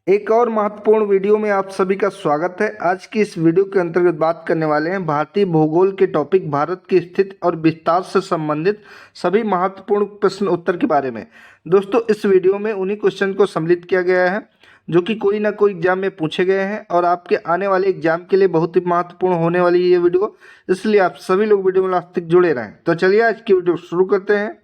एक और महत्वपूर्ण वीडियो में आप सभी का स्वागत है। आज की इस वीडियो के अंतर्गत बात करने वाले हैं भारतीय भूगोल के टॉपिक भारत की स्थिति और विस्तार से संबंधित सभी महत्वपूर्ण प्रश्न उत्तर के बारे में। दोस्तों, इस वीडियो में उन्हीं क्वेश्चन को सम्मिलित किया गया है जो कि कोई ना कोई एग्जाम में पूछे गए हैं और आपके आने वाले एग्जाम के लिए बहुत ही महत्वपूर्ण होने वाली है ये वीडियो, इसलिए आप सभी लोग वीडियो में लास्ट तक जुड़े रहें। तो चलिए आज की वीडियो शुरू करते हैं।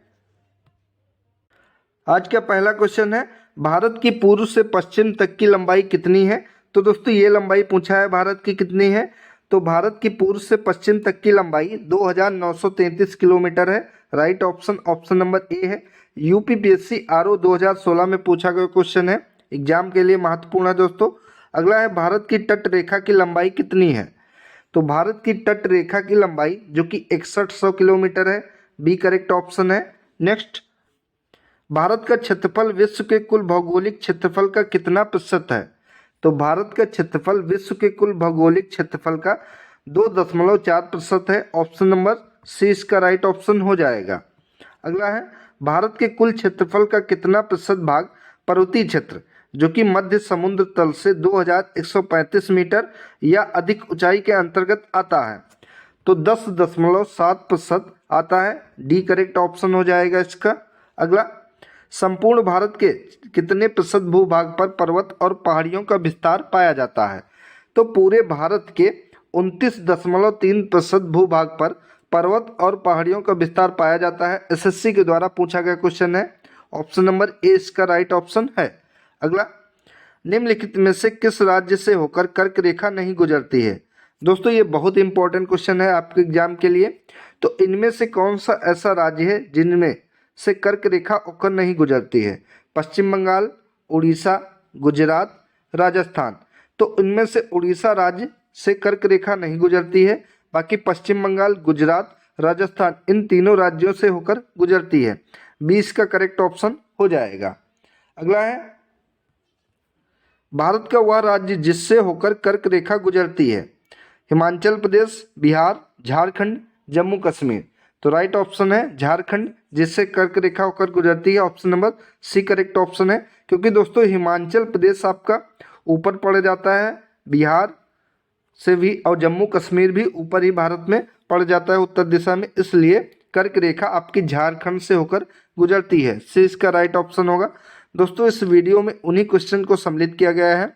आज का पहला क्वेश्चन है, भारत की पूर्व से पश्चिम तक की लंबाई कितनी है। तो दोस्तों, ये लंबाई पूछा है भारत की कितनी है। तो भारत की पूर्व से पश्चिम तक की लंबाई 2933 किलोमीटर है। Right option option number A है। यूपीपीएससी आरओ 2016 में पूछा गया क्वेश्चन है, एग्जाम के लिए महत्वपूर्ण है दोस्तों। अगला है, भारत की तट रेखा की लंबाई कितनी है। तो भारत की तट रेखा की लंबाई जो कि 6100 किलोमीटर है। बी करेक्ट ऑप्शन है। नेक्स्ट, भारत का क्षेत्रफल विश्व के कुल भौगोलिक क्षेत्रफल का कितना प्रतिशत है। तो भारत का क्षेत्रफल विश्व के कुल भौगोलिक क्षेत्रफल का 2.4% है। ऑप्शन नंबर सी इसका राइट ऑप्शन हो जाएगा। अगला है, भारत के कुल क्षेत्रफल का कितना प्रतिशत भाग पर्वतीय क्षेत्र जो कि मध्य समुद्र तल से 2135 मीटर या अधिक ऊंचाई के अंतर्गत आता है। तो 10.7% आता है। डी करेक्ट ऑप्शन हो जाएगा इसका। अगला, संपूर्ण भारत के कितने प्रतिशत भूभाग पर पर्वत और पहाड़ियों का विस्तार पाया जाता है। तो पूरे भारत के 29.3% भूभाग पर पर्वत और पहाड़ियों का विस्तार पाया जाता है। एसएससी के द्वारा पूछा गया क्वेश्चन है। ऑप्शन नंबर ए इसका राइट ऑप्शन है। अगला, निम्नलिखित में से किस राज्य से होकर कर्क रेखा नहीं गुजरती है। दोस्तों, ये बहुत इंपॉर्टेंट क्वेश्चन है आपके एग्जाम के लिए। तो इनमें से कौन सा ऐसा राज्य है जिनमें से कर्क रेखा होकर नहीं गुजरती है। पश्चिम बंगाल, उड़ीसा, गुजरात, राजस्थान। तो इनमें से उड़ीसा राज्य से कर्क रेखा नहीं गुजरती है, बाकी पश्चिम बंगाल, गुजरात, राजस्थान इन तीनों राज्यों से होकर गुजरती है। 20 का करेक्ट ऑप्शन हो जाएगा। अगला है, भारत का वह राज्य जिससे होकर कर्क रेखा गुजरती है। हिमाचल प्रदेश, बिहार, झारखंड, जम्मू कश्मीर। तो राइट ऑप्शन है झारखंड, जिससे कर्क रेखा होकर गुजरती है। Option number C correct option है, क्योंकि दोस्तों हिमाचल प्रदेश आपका ऊपर पड़ जाता है बिहार से भी और जम्मू कश्मीर भी ऊपर ही भारत में पड़ जाता है उत्तर दिशा में, इसलिए कर्क रेखा आपकी झारखंड से होकर गुजरती है। सी इसका राइट ऑप्शन होगा। दोस्तों, इस वीडियो में उन्हीं क्वेश्चन को सम्मिलित किया गया है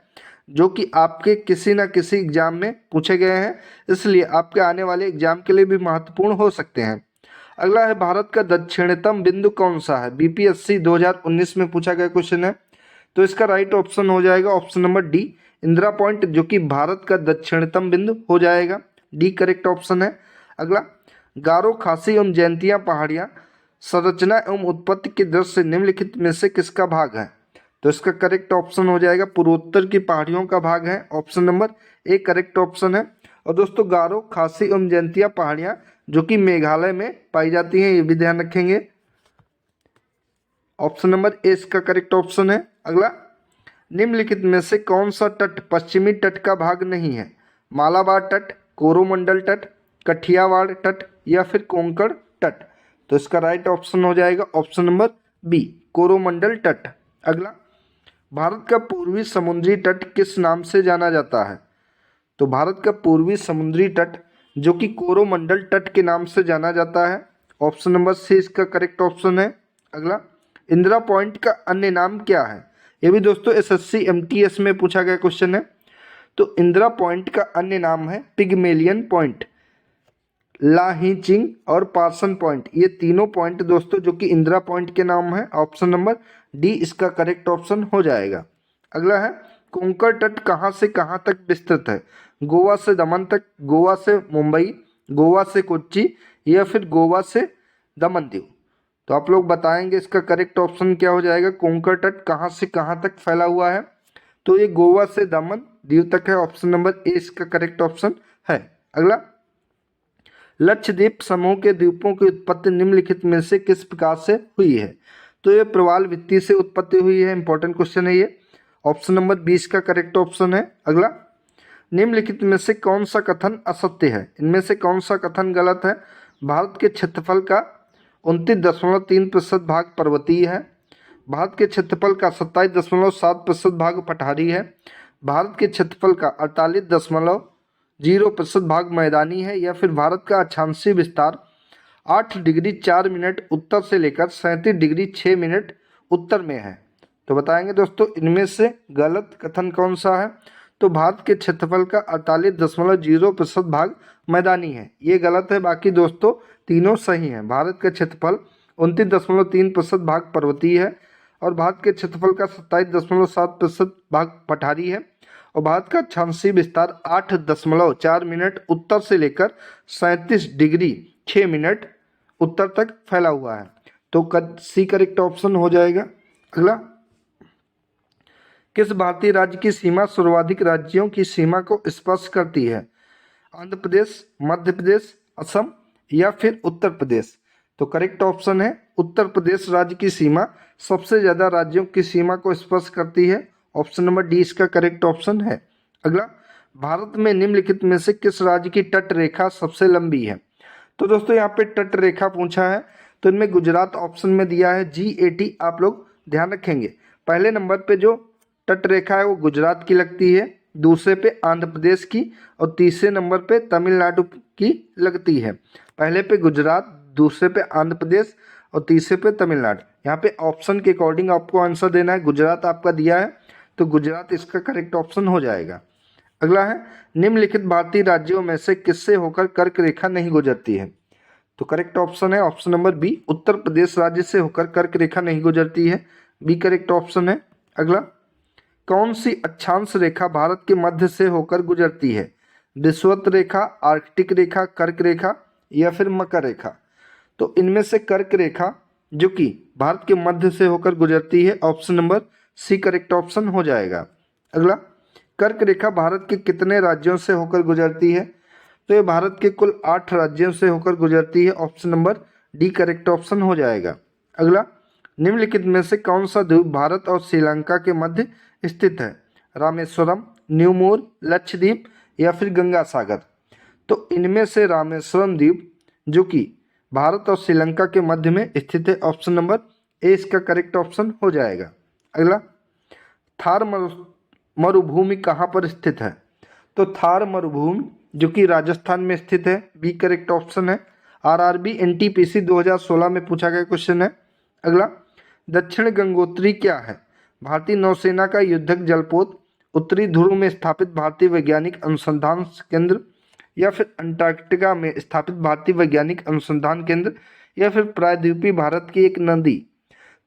जो कि आपके किसी न किसी एग्जाम में पूछे गए हैं, इसलिए आपके आने वाले एग्जाम के लिए भी महत्वपूर्ण हो सकते हैं। अगला है, भारत का दक्षिणतम बिंदु कौन सा है। बीपीएससी 2019 में पूछा गया क्वेश्चन है। तो इसका राइट ऑप्शन हो जाएगा option number D, Indira point, जो कि भारत का दक्षिणतम बिंदु हो जाएगा। डी करेक्ट ऑप्शन है। अगला, गारो, खासी एवं जयंतिया पहाड़ियाँ संरचना एवं उत्पत्ति की दृष्टि से निम्नलिखित में से किसका भाग है। तो इसका करेक्ट ऑप्शन हो जाएगा पूर्वोत्तर की पहाड़ियों का भाग है। Option number A correct option है। और दोस्तों, गारो, खासी एवं जयंतिया पहाड़ियाँ जो कि मेघालय में पाई जाती हैं, ये भी ध्यान रखेंगे। ऑप्शन नंबर ए इसका करेक्ट ऑप्शन है। अगला, निम्नलिखित में से कौन सा तट पश्चिमी तट का भाग नहीं है। मालाबार तट, कोरोमंडल तट, कठियावाड़ तट या फिर कोंकण तट। तो इसका राइट ऑप्शन हो जाएगा ऑप्शन नंबर बी, कोरोमंडल तट। अगला, भारत का पूर्वी समुद्री तट किस नाम से जाना जाता है। तो भारत का पूर्वी समुद्री तट जो कि कोरोमंडल तट के नाम से जाना जाता है। ऑप्शन नंबर सी इसका करेक्ट ऑप्शन है। अगला, इंदिरा पॉइंट का अन्य नाम क्या है। ये भी दोस्तों एसएससी एमटीएस में पूछा गया क्वेश्चन है। तो इंदिरा पॉइंट का अन्य नाम है पिगमेलियन पॉइंट, लाहीचिंग और पार्सन पॉइंट। ये तीनों पॉइंट दोस्तों जो कि इंदिरा पॉइंट के नाम है। ऑप्शन नंबर डी इसका करेक्ट ऑप्शन हो जाएगा। अगला है, कोंकण तट कहाँ से कहाँ तक विस्तृत है। गोवा से दमन तक, गोवा से मुंबई, गोवा से कोच्चि या फिर गोवा से दमन दीव। तो आप लोग बताएंगे इसका करेक्ट ऑप्शन क्या हो जाएगा। कोंकण तट कहाँ से कहाँ तक फैला हुआ है। तो ये गोवा से दमन दीव तक है। ऑप्शन नंबर ए इसका करेक्ट ऑप्शन है। अगला, लक्षद्वीप समूह के द्वीपों की उत्पत्ति निम्नलिखित में से किस प्रकार से हुई है। तो ये प्रवाल भित्ति से उत्पत्ति हुई है। इंपॉर्टेंट क्वेश्चन है ये। ऑप्शन नंबर 20 का करेक्ट ऑप्शन है। अगला, निम्नलिखित में से कौन सा कथन असत्य है। इनमें से कौन सा कथन गलत है। भारत के क्षेत्रफल का 29.3% भाग पर्वतीय है। भारत के क्षेत्रफल का 27.7% भाग पठारी है। भारत के क्षेत्रफल का 48.0% भाग मैदानी है। या फिर भारत का अक्षांशीय विस्तार 8 डिग्री 4 मिनट उत्तर से लेकर 37 डिग्री 6 मिनट उत्तर में है। तो बताएंगे दोस्तों इनमें से गलत कथन कौन सा है। तो भारत के क्षेत्रफल का 48.0% भाग मैदानी है, ये गलत है। बाकी दोस्तों तीनों सही हैं। भारत का क्षेत्रफल 29.3% भाग पर्वतीय है और भारत के क्षेत्रफल का 27.7% भाग पठारी है और भारत का अक्षांशीय विस्तार 8.4 मिनट उत्तर से लेकर 37 डिग्री 6 मिनट उत्तर तक फैला हुआ है। तो सी करेक्ट ऑप्शन हो जाएगा। अगला, किस भारतीय राज्य की सीमा सर्वाधिक राज्यों की सीमा को स्पर्श करती है? आंध्र प्रदेश, मध्य प्रदेश, असम या फिर उत्तर प्रदेश? तो करेक्ट ऑप्शन है उत्तर प्रदेश राज्य की सीमा सबसे ज्यादा राज्यों की सीमा को स्पर्श करती है। ऑप्शन नंबर डी इसका करेक्ट ऑप्शन है। अगला, भारत में निम्नलिखित में से किस राज्य की तट रेखा सबसे लंबी है? तो दोस्तों यहाँ पे तट रेखा पूछा है तो इनमें गुजरात ऑप्शन में दिया है G80, आप लोग ध्यान रखेंगे। पहले नंबर पे जो तट रेखा है वो गुजरात की लगती है, दूसरे पे आंध्र प्रदेश की और तीसरे नंबर पे तमिलनाडु की लगती है। पहले पे गुजरात, दूसरे पे आंध्र प्रदेश और तीसरे पे तमिलनाडु। यहाँ पे ऑप्शन के अकॉर्डिंग आपको आंसर देना है। गुजरात आपका दिया है तो गुजरात इसका करेक्ट ऑप्शन हो जाएगा। अगला है, निम्नलिखित भारतीय राज्यों में से किससे होकर कर्क रेखा नहीं गुजरती है? तो करेक्ट ऑप्शन है option number B, Uttar Pradesh राज्य से होकर कर्क रेखा नहीं गुजरती है। बी करेक्ट ऑप्शन है। अगला, कौन सी अक्षांश रेखा भारत के मध्य से होकर गुजरती है? विषुवत रेखा, आर्कटिक रेखा, कर्क रेखा या फिर मकर रेखा? तो इनमें से कर्क रेखा जो कि भारत के मध्य से होकर गुजरती है, option number C correct option हो जाएगा। अगला, कर्क रेखा भारत के कितने राज्यों से होकर गुजरती है? तो ये भारत के कुल 8 राज्यों से होकर गुजरती है। Option number D correct option हो जाएगा। अगला, निम्नलिखित में से कौन सा द्वीप भारत और श्रीलंका के मध्य स्थित है? रामेश्वरम, न्यूमोर, लक्षद्वीप या फिर गंगा सागर? तो इनमें से रामेश्वरम द्वीप जो कि भारत और श्रीलंका के मध्य में स्थित है। ऑप्शन नंबर ए इसका करेक्ट ऑप्शन हो जाएगा। अगला, थार मरुभूमि कहाँ पर स्थित है? तो थार मरुभूमि जो कि राजस्थान में स्थित है। बी करेक्ट ऑप्शन है। आरआरबी एनटीपीसी 2016 में पूछा गया क्वेश्चन है। अगला, दक्षिण गंगोत्री क्या है? भारतीय नौसेना का युद्धक जलपोत, उत्तरी ध्रुव में स्थापित भारतीय वैज्ञानिक अनुसंधान केंद्र या फिर अंटार्कटिका में स्थापित भारतीय वैज्ञानिक अनुसंधान केंद्र या फिर प्रायद्वीपीय भारत की एक नदी?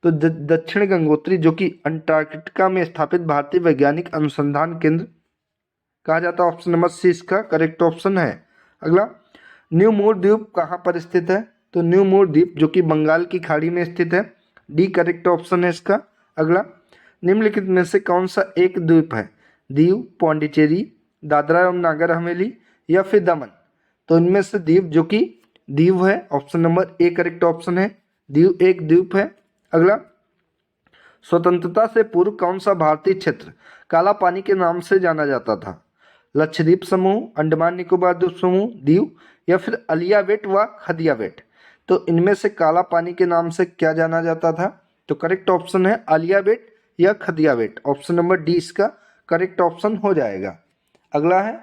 तो दक्षिण गंगोत्री जो कि अंटार्कटिका में स्थापित भारतीय वैज्ञानिक अनुसंधान केंद्र कहा जाता है। ऑप्शन नंबर सी इसका करेक्ट ऑप्शन है। अगला, न्यू मोर द्वीप कहाँ पर स्थित है? तो न्यू मोर द्वीप जो कि बंगाल की खाड़ी में स्थित है। डी करेक्ट ऑप्शन है इसका। अगला, निम्नलिखित में से कौन सा एक द्वीप है? दीव, पौंडीचेरी, दादरा एवं नागर हवेली या फिर दमन? तो इनमें से द्वीप जो कि दीव है। Option number A correct option है। दीव एक द्वीप है। अगला, स्वतंत्रता से पूर्व कौन सा भारतीय क्षेत्र काला पानी के नाम से जाना जाता था? लक्षद्वीप समूह, अंडमान निकोबार द्वीप समूह, दीव या फिर अलियावेट व खदियावेट? तो इनमें से काला पानी के नाम से क्या जाना जाता था? तो करेक्ट ऑप्शन है अलियावेट या खदियावेट। ऑप्शन नंबर डी इसका करेक्ट ऑप्शन हो जाएगा। अगला है,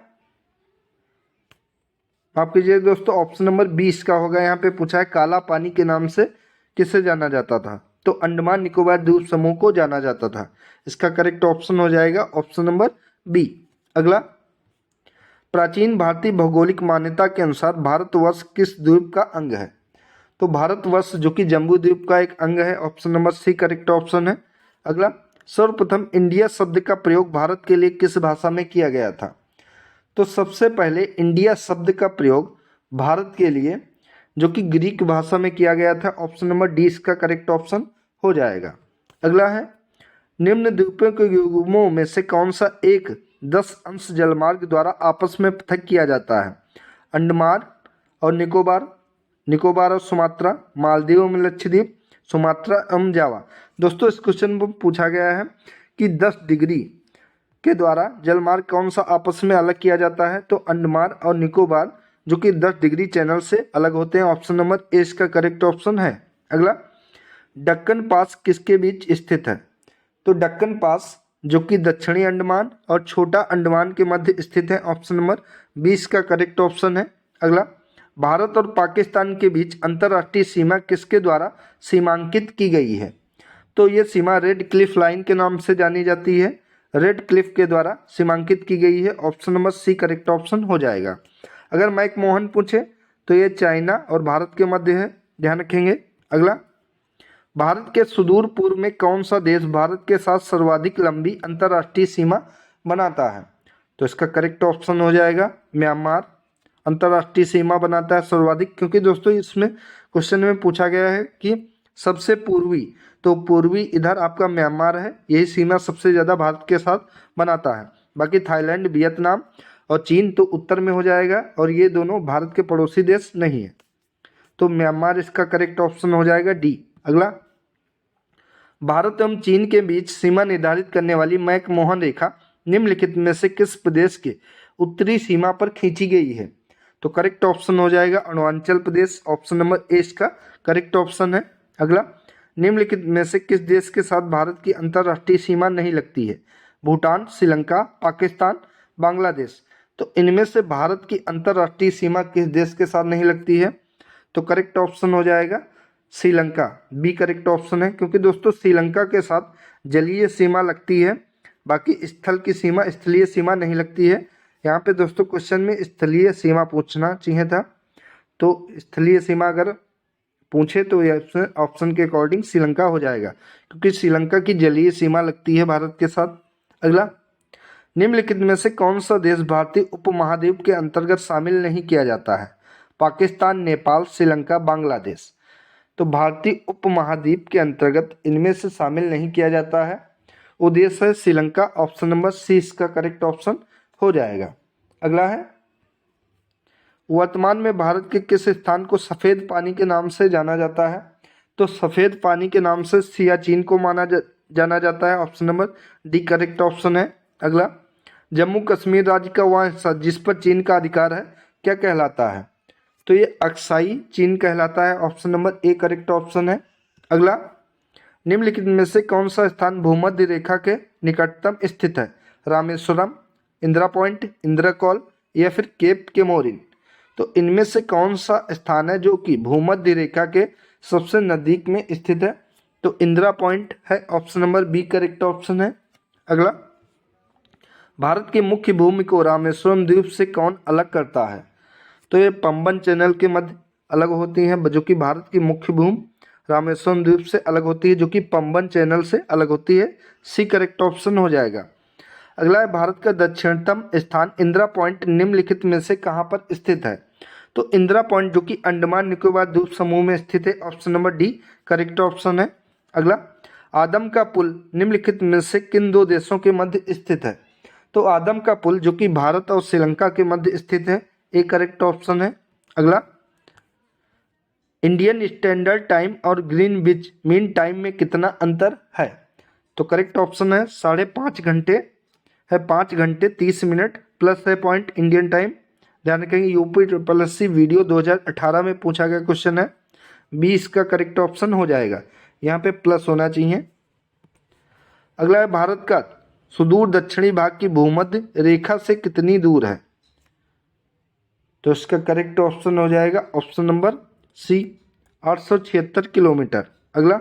माफ कीजिए दोस्तों, ऑप्शन नंबर 20 का होगा। यहाँ पे पूछा है काला पानी के नाम से किसे जाना जाता था? तो अंडमान निकोबार द्वीप समूह को जाना जाता था। इसका करेक्ट ऑप्शन हो जाएगा ऑप्शन नंबर बी। अगला, प्राचीन भारतीय भौगोलिक मान्यता के अनुसार भारतवर्ष किस द्वीप का अंग है? तो भारतवर्ष जो कि जम्बू द्वीप का एक अंग है। Option number C correct option है। अगला, सर्वप्रथम इंडिया शब्द का प्रयोग भारत के लिए किस भाषा में किया गया था? तो सबसे पहले इंडिया शब्द का प्रयोग भारत के लिए जो कि ग्रीक भाषा में किया गया था। ऑप्शन नंबर डी इसका करेक्ट ऑप्शन हो जाएगा। अगला है, निम्न द्वीपों के युग्मों में से कौन सा एक 10 अंश जलमार्ग द्वारा आपस में पृथक किया जाता है? अंडमान और निकोबार, निकोबार और सुमात्रा, मालदीव में लक्षद्वीप, सुमात्रा एवं जावा? दोस्तों इस क्वेश्चन में पूछा गया है कि 10 डिग्री के द्वारा जलमार्ग कौन सा आपस में अलग किया जाता है? तो अंडमान और निकोबार जो कि 10 डिग्री चैनल से अलग होते हैं। ऑप्शन नंबर ए इसका करेक्ट ऑप्शन है। अगला, दक्कन पास किसके बीच स्थित है? तो दक्कन पास जो कि दक्षिणी अंडमान और छोटा अंडमान के मध्य स्थित है। ऑप्शन नंबर 20 का करेक्ट ऑप्शन है। अगला, भारत और पाकिस्तान के बीच अंतर्राष्ट्रीय सीमा किसके द्वारा सीमांकित की गई है? तो ये सीमा रेड क्लिफ लाइन के नाम से जानी जाती है। रेड क्लिफ के द्वारा सीमांकित की गई है। Option number C correct option हो जाएगा। अगर मैक मोहन पूछे तो ये चाइना और भारत के मध्य है, ध्यान रखेंगे। अगला, भारत के सुदूर पूर्व में कौन सा देश भारत के साथ सर्वाधिक लंबी अंतर्राष्ट्रीय सीमा बनाता है? तो इसका करेक्ट ऑप्शन हो जाएगा म्यांमार। अंतर्राष्ट्रीय सीमा बनाता है सर्वाधिक, क्योंकि दोस्तों इसमें क्वेश्चन में पूछा गया है कि सबसे पूर्वी, तो पूर्वी इधर आपका म्यांमार है, यही सीमा सबसे ज़्यादा भारत के साथ बनाता है। बाकी थाईलैंड, वियतनाम और चीन तो उत्तर में हो जाएगा, और ये दोनों भारत के पड़ोसी देश नहीं है, तो म्यांमार इसका करेक्ट ऑप्शन हो जाएगा डी। अगला, भारत एवं चीन के बीच सीमा निर्धारित करने वाली मैक मोहन रेखा निम्नलिखित में से किस प्रदेश के उत्तरी सीमा पर खींची गई है? तो करेक्ट ऑप्शन हो जाएगा अरुणाचल प्रदेश। ऑप्शन नंबर ए इसका करेक्ट ऑप्शन है। अगला, निम्नलिखित में से किस देश के साथ भारत की अंतर्राष्ट्रीय सीमा नहीं लगती है? भूटान, श्रीलंका, पाकिस्तान, बांग्लादेश। तो इनमें से भारत की अंतर्राष्ट्रीय सीमा किस देश के साथ नहीं लगती है? तो करेक्ट ऑप्शन हो जाएगा श्रीलंका, बी करेक्ट ऑप्शन है। क्योंकि दोस्तों श्रीलंका के साथ जलीय सीमा लगती है, बाकी स्थल की सीमा, स्थलीय सीमा नहीं लगती है। यहाँ पे दोस्तों क्वेश्चन में स्थलीय सीमा पूछना चाहिए था, तो स्थलीय सीमा अगर पूछे तो ये ऑप्शन के अकॉर्डिंग श्रीलंका हो जाएगा, क्योंकि श्रीलंका की जलीय सीमा लगती है भारत के साथ। अगला, निम्नलिखित में से कौन सा देश भारतीय उपमहाद्वीप के अंतर्गत शामिल नहीं किया जाता है? पाकिस्तान, नेपाल, श्रीलंका, बांग्लादेश। तो भारतीय उपमहाद्वीप के अंतर्गत इनमें से शामिल नहीं किया जाता है, वो देश है श्रीलंका। ऑप्शन नंबर सी इसका करेक्ट ऑप्शन हो जाएगा। अगला है, वर्तमान में भारत के किस स्थान को सफ़ेद पानी के नाम से जाना जाता है? तो सफ़ेद पानी के नाम से सियाचिन को जाना जाता है। Option number D correct option है। अगला, जम्मू कश्मीर राज्य का वह हिस्सा जिस पर चीन का अधिकार है क्या कहलाता है? तो ये अक्साई चीन कहलाता है। Option number A correct option है। अगला, निम्नलिखित में से कौन सा स्थान भूमध्य रेखा के निकटतम स्थित है? रामेश्वरम, इंदिरा पॉइंट, इंदिरा कॉल या फिर केप केमोरिन। तो इनमें से कौन सा स्थान है जो कि भूमध्य रेखा के सबसे नज़दीक में स्थित है? तो इंदिरा पॉइंट है। Option number B correct option है। अगला, भारत की मुख्य भूमि को रामेश्वरम द्वीप से कौन अलग करता है? तो ये पंबन चैनल के मध्य अलग होती हैं, जो कि भारत की मुख्य भूमि रामेश्वरम द्वीप से अलग होती है, जो कि पंबन चैनल से अलग होती है। सी करेक्ट ऑप्शन हो जाएगा। अगला है, भारत का दक्षिणतम स्थान इंदिरा पॉइंट निम्नलिखित में से कहाँ पर स्थित है? तो इंदिरा पॉइंट जो कि अंडमान निकोबार द्वीप समूह में स्थित है। Option number D correct option है। अगला, आदम का पुल निम्नलिखित में से किन दो देशों के मध्य स्थित है? तो आदम का पुल जो कि भारत और श्रीलंका के मध्य स्थित है, ए करेक्ट ऑप्शन है। अगला, इंडियन स्टैंडर्ड टाइम और ग्रीनविच मीन टाइम में कितना अंतर है? तो करेक्ट ऑप्शन है 5.5 घंटे है, 5 घंटे 30 मिनट प्लस है पॉइंट इंडियन टाइम। ध्यान रखेंगे, UPSSC वीडियो 2018 में पूछा गया क्वेश्चन है। बी इसका करेक्ट ऑप्शन हो जाएगा, यहाँ पे प्लस होना चाहिए। अगला है, भारत का सुदूर दक्षिणी भाग की भूमध्य रेखा से कितनी दूर है? तो इसका करेक्ट ऑप्शन हो जाएगा ऑप्शन नंबर सी 876 किलोमीटर। अगला,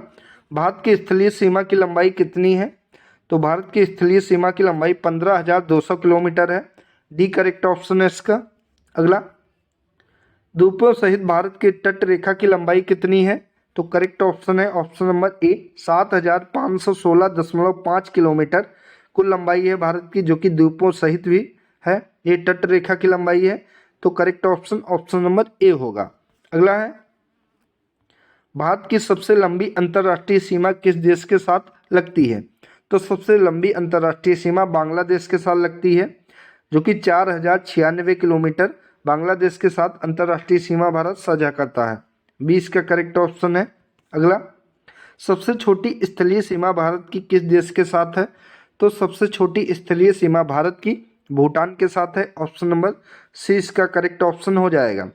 भारत की स्थलीय सीमा की लंबाई कितनी है? तो भारत की स्थलीय सीमा की लंबाई 15,200 किलोमीटर है। डी करेक्ट ऑप्शन है इसका। अगला, द्वीपों सहित भारत की तट रेखा की लंबाई कितनी है? तो करेक्ट ऑप्शन है ऑप्शन नंबर ए 7,516.5 किलोमीटर कुल लंबाई है भारत की, जो कि द्वीपों सहित भी है। ये तट रेखा की लंबाई है, तो करेक्ट ऑप्शन ऑप्शन नंबर ए होगा। अगला है, भारत की सबसे लंबी अंतर्राष्ट्रीय सीमा किस देश के साथ लगती है? तो सबसे लंबी अंतर्राष्ट्रीय सीमा बांग्लादेश के साथ लगती है, जो कि 4,096 किलोमीटर बांग्लादेश के साथ अंतर्राष्ट्रीय सीमा भारत साझा करता है। 20 का करेक्ट ऑप्शन है। अगला, सबसे छोटी स्थलीय सीमा भारत की किस देश के साथ है? तो सबसे छोटी स्थलीय सीमा भारत की भूटान के साथ है। ऑप्शन नंबर सी इसका करेक्ट ऑप्शन हो जाएगा।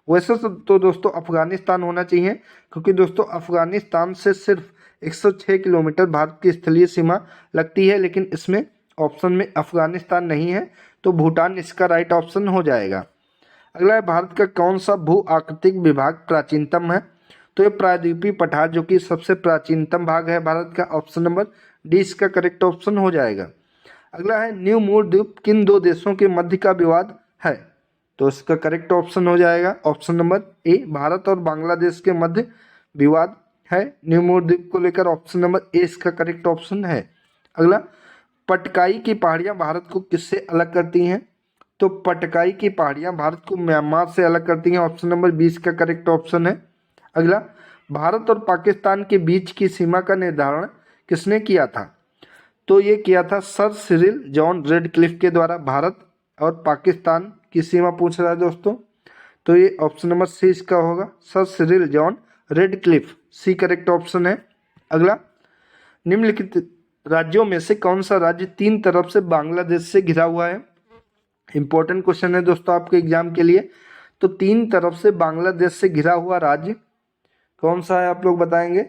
वैसे तो दोस्तों अफगानिस्तान होना चाहिए, क्योंकि दोस्तों अफगानिस्तान से सिर्फ 106 किलोमीटर भारत की स्थलीय सीमा लगती है, लेकिन इसमें ऑप्शन में अफगानिस्तान नहीं है, तो भूटान इसका राइट ऑप्शन हो जाएगा। अगला है, भारत का कौन सा भू आकृतिक विभाग प्राचीनतम है? तो ये प्रायद्वीपीय पठार जो कि सबसे प्राचीनतम भाग है भारत का, ऑप्शन नंबर डी इसका करेक्ट ऑप्शन हो जाएगा। अगला है, न्यू मूर द्वीप किन दो देशों के मध्य का विवाद है? तो इसका करेक्ट ऑप्शन हो जाएगा ऑप्शन नंबर ए, भारत और बांग्लादेश के मध्य विवाद है न्यू मूर द्वीप को लेकर, ऑप्शन नंबर ए इसका करेक्ट ऑप्शन है। अगला, पटकाई की पहाड़ियां भारत को किससे अलग करती हैं? तो पटकाई की पहाड़ियां भारत को म्यांमार से अलग करती हैं, ऑप्शन नंबर 20 का करेक्ट ऑप्शन है। अगला, भारत और पाकिस्तान के बीच की सीमा का निर्धारण किसने किया था? तो ये किया था सर सिरिल जॉन रेडक्लिफ के द्वारा। भारत और पाकिस्तान की सीमा पूछ रहा है दोस्तों, तो ये ऑप्शन नंबर सी इसका होगा, sir Cyril John Radcliffe, C correct option है। अगला, निम्नलिखित राज्यों में से कौन सा राज्य तीन तरफ से बांग्लादेश से घिरा हुआ है? इंपॉर्टेंट क्वेश्चन है दोस्तों आपके एग्जाम के लिए। तो तीन तरफ से बांग्लादेश से घिरा हुआ राज्य कौन सा है, आप लोग बताएंगे?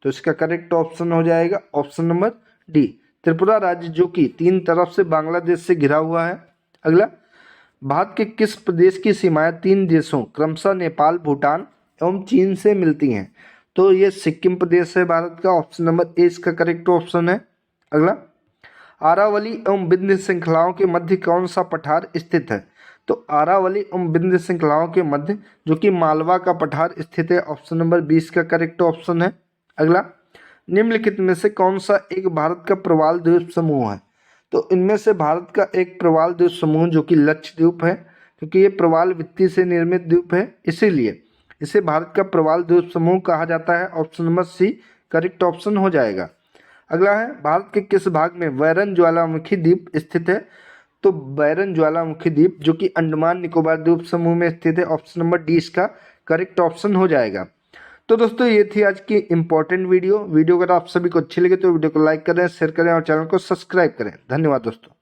तो इसका करेक्ट ऑप्शन हो जाएगा ऑप्शन नंबर डी, त्रिपुरा राज्य, जो कि तीन तरफ से बांग्लादेश से घिरा हुआ है। अगला, भारत के किस प्रदेश की सीमाएं तीन देशों क्रमशः नेपाल, भूटान एवं चीन से मिलती हैं? तो ये सिक्किम प्रदेश है भारत का, ऑप्शन नंबर ए इसका करेक्ट ऑप्शन है। अगला, अरावली एवं विंध्य श्रृंखलाओं के मध्य कौन सा पठार स्थित है? तो अरावली एवं विंध्य श्रृंखलाओं के मध्य जो कि मालवा का पठार स्थित है, ऑप्शन नंबर 20 का करेक्ट ऑप्शन है। अगला, निम्नलिखित में से कौन सा एक भारत का प्रवाल द्वीप समूह है? तो इनमें से भारत का एक प्रवाल द्वीप समूह जो कि लक्षद्वीप है, क्योंकि ये प्रवाल वित्ती से निर्मित द्वीप है, इसीलिए इसे भारत का प्रवाल द्वीप समूह कहा जाता है, option number C correct option हो जाएगा। अगला है, भारत के किस भाग में बैरन ज्वालामुखी द्वीप स्थित है? तो बैरन ज्वालामुखी द्वीप जो कि अंडमान निकोबार द्वीप समूह में स्थित है, ऑप्शन नंबर डी इसका करेक्ट ऑप्शन हो जाएगा। तो दोस्तों ये थी आज की इंपॉर्टेंट वीडियो। अगर आप सभी को अच्छी लगे तो वीडियो को लाइक करें, शेयर करें और चैनल को सब्सक्राइब करें। धन्यवाद दोस्तों।